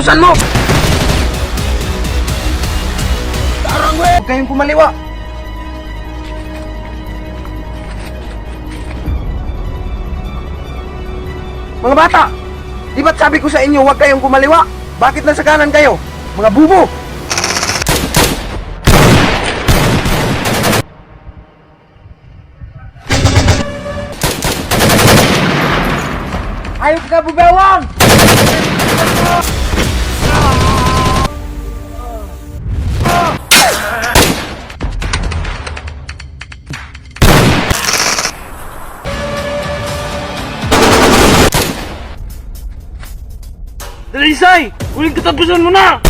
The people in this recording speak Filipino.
katapusan mo! Tarang we! Huwag kayong kumaliwa! Mga bata! Di ba't sabi ko sa inyo huwag kayong kumaliwa? Bakit nasa kanan kayo? Mga bubo! Ayok ka bubewang! Dalisay! Huling katapusan mo na!